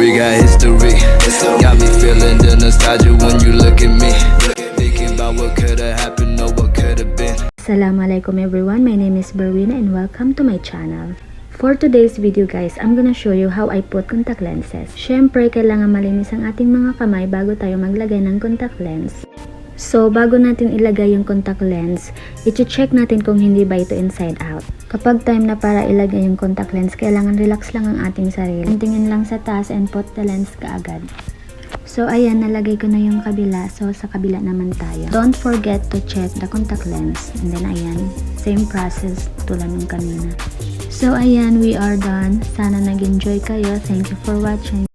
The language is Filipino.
We got history. Got me feeling the nostalgia when you look at me. Thinking about what could have happened or what could have been. Assalamualaikum everyone, my name is Berwina and welcome to my channel. For today's video guys, I'm gonna show you how I put contact lenses. Syempre, kailangan malinis ang ating mga kamay bago tayo maglagay ng contact lens. So, bago natin ilagay yung contact lens, i-check natin kung hindi ba ito inside out. Kapag time na para ilagay yung contact lens, kailangan relax lang ang ating sarili. Tingin lang sa taas and put the lens kaagad. So, ayan, nalagay ko na yung kabila. So, sa kabila naman tayo. Don't forget to check the contact lens. And then, ayan, same process tulad ng kanina. So, ayan, we are done. Sana nag-enjoy kayo. Thank you for watching.